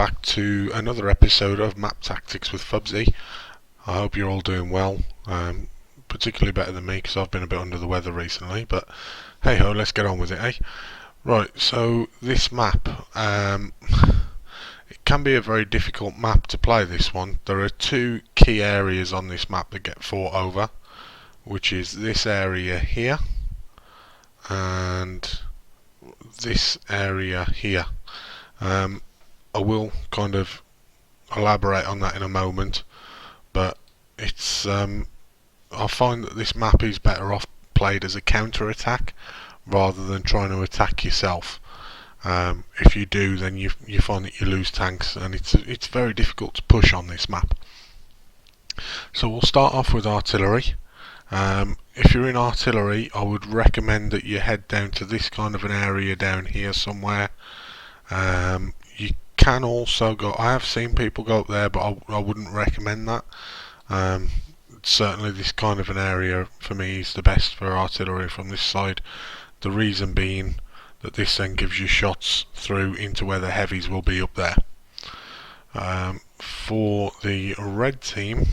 back to another episode of Map Tactics with Fubzy. I hope you're all doing well, particularly better than me because I've been a bit under the weather recently, but hey ho, let's get on with it, eh? Right, so this map, it can be a very difficult map to play, this one. There are two key areas on this map that get fought over, which is this area here and this area here. I will kind of elaborate on that in a moment, but it's I find that this map is better off played as a counter-attack rather than trying to attack yourself. If you do, then you find that you lose tanks, and it's very difficult to push on this map. So we'll start off with artillery. If you're in artillery, I would recommend that you head down to this kind of an area down here somewhere. You can also go, I have seen people go up there, but I wouldn't recommend that. Certainly this kind of an area for me is the best for artillery from this side. The reason being that this then gives you shots through into where the heavies will be up there. For the red team,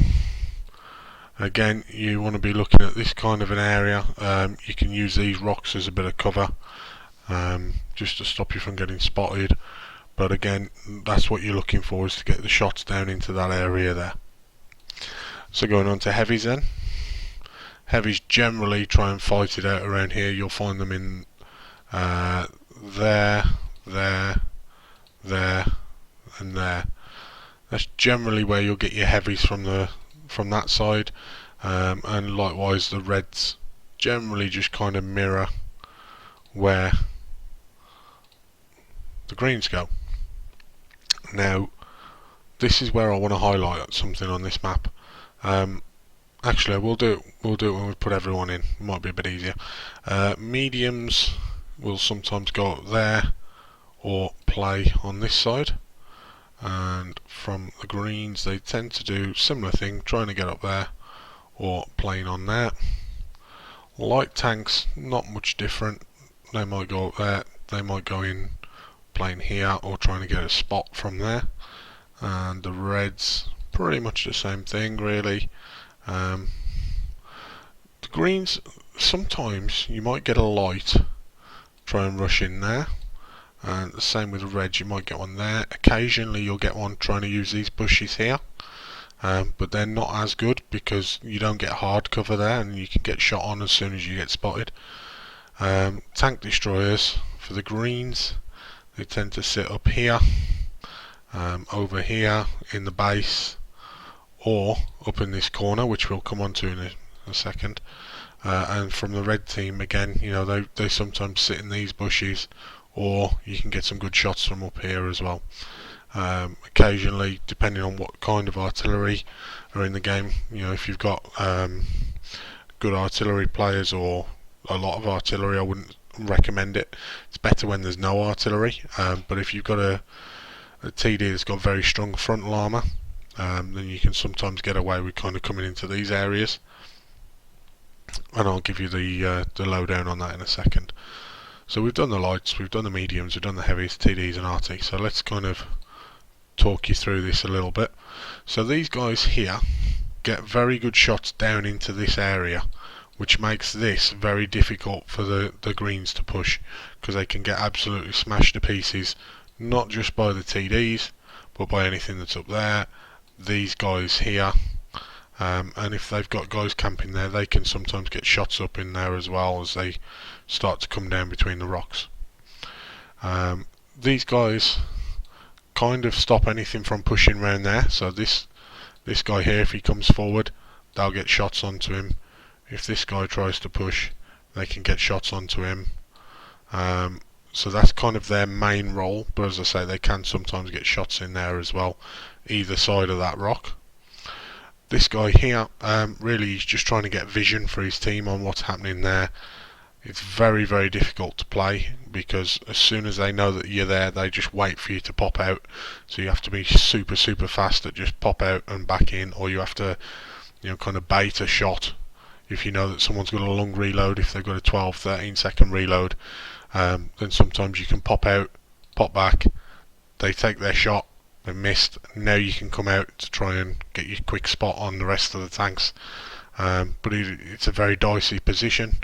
again, you want to be looking at this kind of an area. You can use these rocks as a bit of cover, just to stop you from getting spotted. But again, that's what you're looking for, is to get the shots down into that area there. So going on to heavies then. Heavies generally try and fight it out around here. You'll find them in there, there, and there. That's generally where you'll get your heavies from that side, and likewise the reds generally just kind of mirror where the greens go. Now this is where I want to highlight something on this map. Actually, we'll do it when we put everyone in. It might be a bit easier. Mediums will sometimes go up there or play on this side, and from the greens they tend to do similar thing, trying to get up there or playing on there. Light tanks, not much different. They might go up there, they might go in playing here or trying to get a spot from there. And the reds, pretty much the same thing really. The greens, sometimes you might get a light, try and rush in there, and the same with the reds, you might get one there. Occasionally you'll get one trying to use these bushes here, but they're not as good because you don't get hard cover there and you can get shot on as soon as you get spotted. Tank destroyers for the greens, they tend to sit up here, over here in the base, or up in this corner, which we'll come on to in a second. And from the red team, again, you know, they sometimes sit in these bushes, or you can get some good shots from up here as well. Occasionally, depending on what kind of artillery are in the game, you know, if you've got good artillery players or a lot of artillery, I wouldn't recommend it. It's better when there's no artillery, but if you've got a TD that's got very strong frontal armour, then you can sometimes get away with kind of coming into these areas, and I'll give you the lowdown on that in a second. So we've done the lights, we've done the mediums, we've done the heavies, TDs and RT, so let's kind of talk you through this a little bit. So these guys here get very good shots down into this area, which makes this very difficult for the greens to push, because they can get absolutely smashed to pieces, not just by the TDs, but by anything that's up there. These guys here, and if they've got guys camping there, they can sometimes get shots up in there as well as they start to come down between the rocks. These guys kind of stop anything from pushing around there, so this guy here, if he comes forward, they'll get shots onto him. If this guy tries to push, they can get shots onto him. So that's kind of their main role, but as I say, they can sometimes get shots in there as well, either side of that rock. This guy here, really he's just trying to get vision for his team on what's happening there. It's very, very difficult to play, because as soon as they know that you're there, they just wait for you to pop out. So you have to be super, super fast at just pop out and back in, or you have to, you know, kind of bait a shot. If you know that someone's got a long reload, if they've got a 12-13 second reload, then sometimes you can pop out, pop back, they take their shot, they missed. Now you can come out to try and get your quick spot on the rest of the tanks. But it's a very dicey position.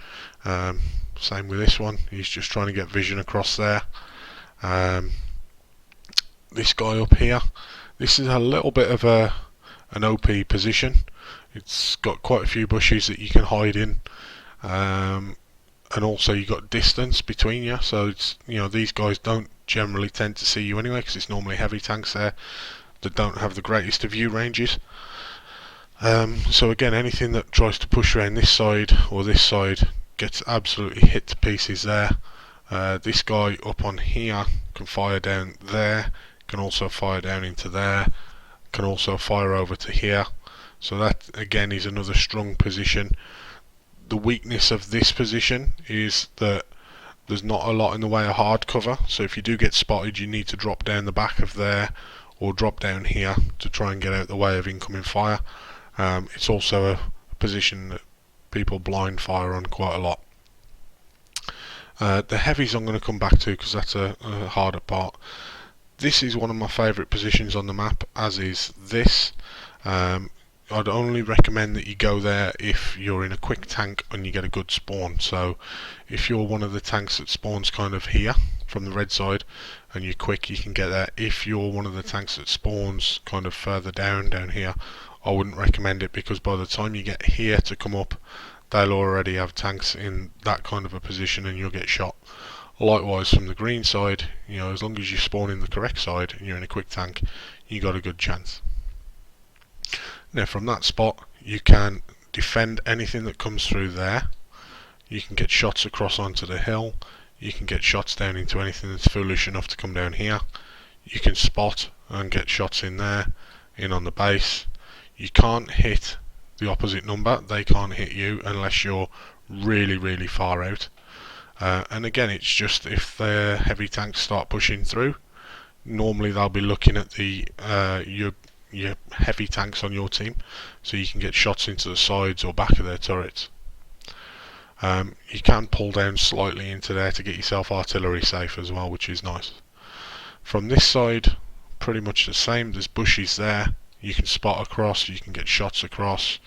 Same with this one, he's just trying to get vision across there. This guy up here, this is a little bit of an OP position. It's got quite a few bushes that you can hide in, and also you got distance between you, so it's, these guys don't generally tend to see you anyway, because it's normally heavy tanks there that don't have the greatest of view ranges. So again, anything that tries to push around this side or this side gets absolutely hit to pieces there. This guy up on here can fire down there, can also fire down into there, can also fire over to here. So that again is another strong position. The weakness of this position is that there's not a lot in the way of hard cover, so if you do get spotted you need to drop down the back of there or drop down here to try and get out the way of incoming fire. It's also a position that people blind fire on quite a lot. The heavies I'm going to come back to because that's a harder part. This is one of my favourite positions on the map, as is this. I'd only recommend that you go there if you're in a quick tank and you get a good spawn. So if you're one of the tanks that spawns kind of here from the red side and you're quick, you can get there. If you're one of the tanks that spawns kind of further down here, I wouldn't recommend it, because by the time you get here to come up, they'll already have tanks in that kind of a position and you'll get shot. Likewise from the green side, as long as you spawn in the correct side and you're in a quick tank, you got a good chance. Now from that spot you can defend anything that comes through there. You can get shots across onto the hill, you can get shots down into anything that's foolish enough to come down here. You can spot and get shots in there, in on the base. You can't hit the opposite number, they can't hit you unless you're really far out. And again, it's just if their heavy tanks start pushing through, normally they'll be looking at the your heavy tanks on your team, so you can get shots into the sides or back of their turrets. You can pull down slightly into there to get yourself artillery safe as well, which is nice. From this side, pretty much the same. There's bushes there, you can spot across, you can get shots across,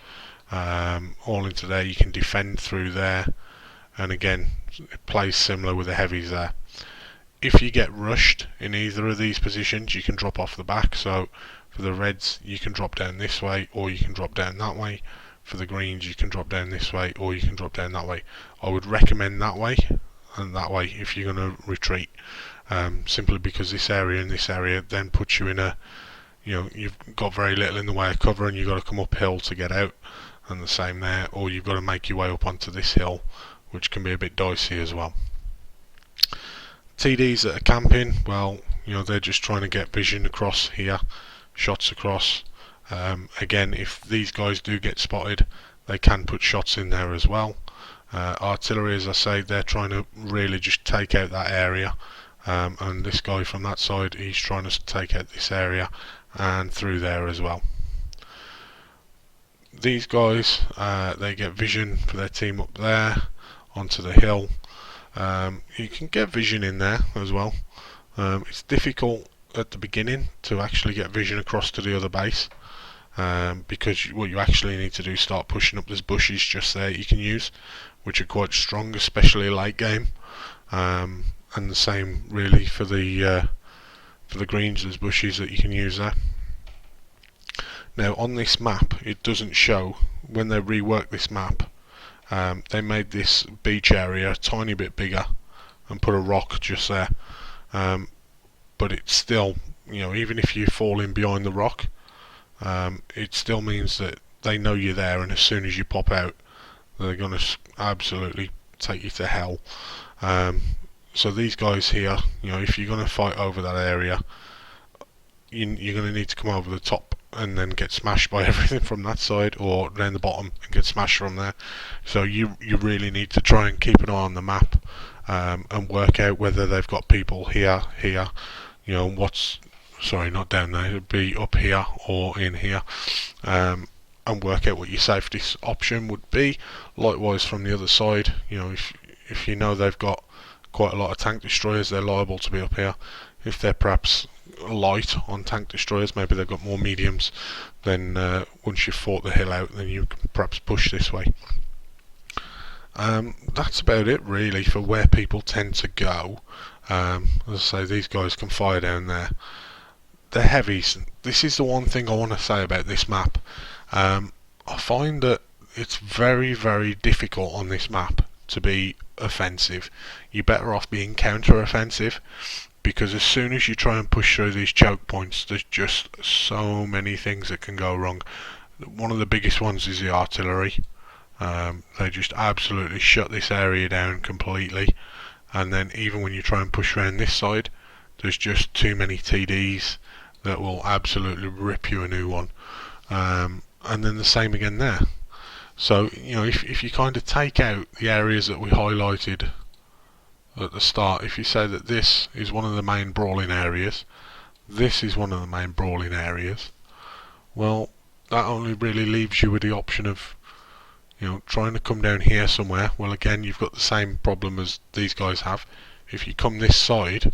all into there. You can defend through there, and again it plays similar with the heavies there. If you get rushed in either of these positions, you can drop off the back. So for the reds you can drop down this way or you can drop down that way. For the greens you can drop down this way or you can drop down that way. I would recommend that way and that way if you're going to retreat, simply because this area and this area then puts you in a, you've got very little in the way of cover and you've got to come uphill to get out, and the same there, or you've got to make your way up onto this hill, which can be a bit dicey as well. TDs that are camping, well, they're just trying to get vision across here, shots across. Again, if these guys do get spotted, they can put shots in there as well. Artillery, as I say, they're trying to really just take out that area, and this guy from that side, he's trying to take out this area and through there as well. These guys, they get vision for their team up there onto the hill. You can get vision in there as well. It's difficult at the beginning to actually get vision across to the other base, because what you actually need to do is start pushing up. There's bushes just there you can use, which are quite strong, especially late game, and the same really for the greens. There's bushes that you can use there. Now on this map it doesn't show, when they reworked this map, they made this beach area a tiny bit bigger and put a rock just there, but it's still, even if you fall in behind the rock, it still means that they know you're there, and as soon as you pop out they're going to absolutely take you to hell. So these guys here, if you're going to fight over that area, you're going to need to come over the top and then get smashed by everything from that side, or down the bottom and get smashed from there. So you really need to try and keep an eye on the map, and work out whether they've got people here, what's, sorry, not down there, it'd be up here or in here, and work out what your safety option would be. Likewise from the other side, if they've got quite a lot of tank destroyers, they're liable to be up here. If they're perhaps light on tank destroyers. Maybe they've got more mediums. Then once you've fought the hill out, then you can perhaps push this way. That's about it really for where people tend to go. As I say, these guys can fire down there. The heavies. This is the one thing I want to say about this map. I find that it's very, very difficult on this map to be offensive. You're better off being counter-offensive, because as soon as you try and push through these choke points, there's just so many things that can go wrong. One of the biggest ones is the artillery. They just absolutely shut this area down completely, and then even when you try and push around this side, there's just too many TDs that will absolutely rip you a new one. And then the same again there. So, you know, if you kind of take out the areas that we highlighted at the start, if you say that this is one of the main brawling areas, this is one of the main brawling areas, well, that only really leaves you with the option of, you know, trying to come down here somewhere. Well, again, you've got the same problem as these guys have. If you come this side,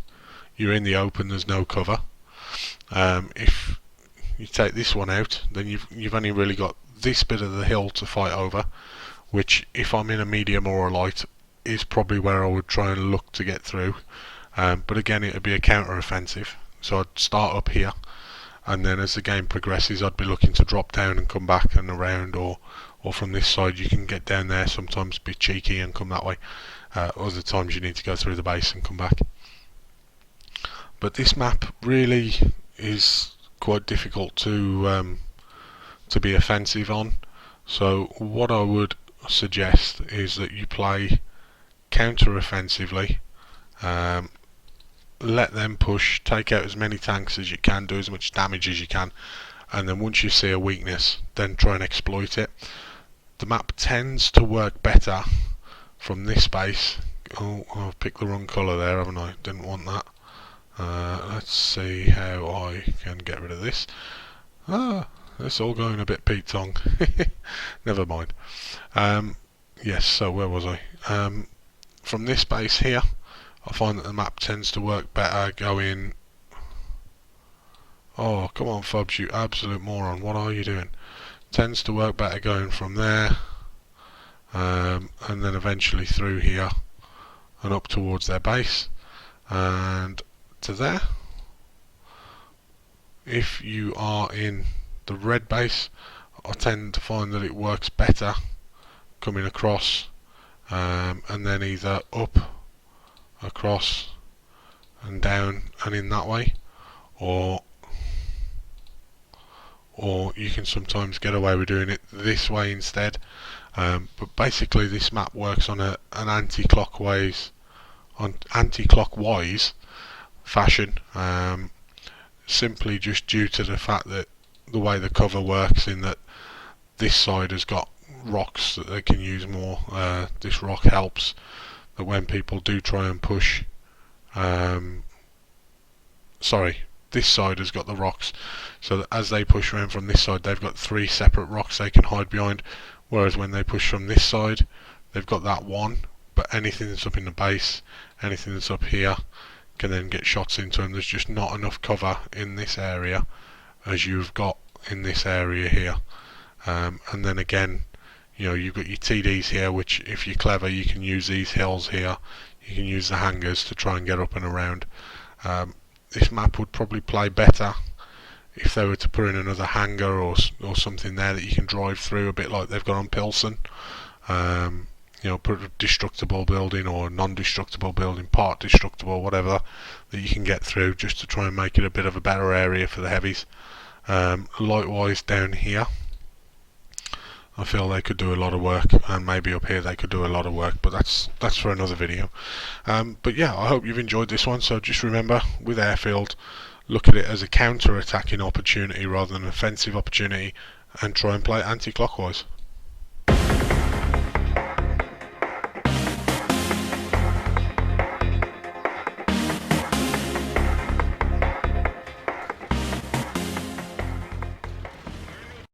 you're in the open, there's no cover. If you take this one out, then you've only really got this bit of the hill to fight over, which if I'm in a medium or a light is probably where I would try and look to get through. But again, it would be a counter offensive, so I'd start up here, and then as the game progresses I'd be looking to drop down and come back and around, or from this side you can get down there, sometimes be cheeky and come that way. Other times you need to go through the base and come back. But this map really is quite difficult to be offensive on. So what I would suggest is that you play counter offensively, let them push, take out as many tanks as you can, do as much damage as you can, and then once you see a weakness, then try and exploit it. The map tends to work better from this base. Oh, I've picked the wrong colour there, haven't I? Didn't want that. Let's see how I can get rid of this. It's all going a bit Pete-tong. Never mind. Yes, so where was I? From this base here, I find that the map tends to work better going... Oh, come on Fubzy, you absolute moron, what are you doing? Tends to work better going from there, and then eventually through here, and up towards their base, and to there. If you are in the red base, I tend to find that it works better coming across, and then either up, across and down and in that way, or you can sometimes get away with doing it this way instead. But basically this map works on an anti-clockwise fashion, simply just due to the fact that the way the cover works, in that this side has got rocks that they can use more. This rock helps that when people do try and push, this side has got the rocks, so that as they push around from this side, they've got 3 separate rocks they can hide behind, whereas when they push from this side, they've got that one, but anything that's up in the base, anything that's up here, can then get shots into them. There's just not enough cover in this area as you've got in this area here. And then again, you know, you've got your TDs here, which if you're clever you can use these hills here, you can use the hangars to try and get up and around. This map would probably play better if they were to put in another hangar or something there that you can drive through, a bit like they've got on Pilsen. You know, put a destructible building or non-destructible building, part destructible, whatever, that you can get through, just to try and make it a bit of a better area for the heavies. Likewise down here, I feel they could do a lot of work, and maybe up here they could do a lot of work, but that's for another video. But yeah, I hope you've enjoyed this one. So just remember, with Airfield, look at it as a counter-attacking opportunity rather than an offensive opportunity, and try and play anti-clockwise.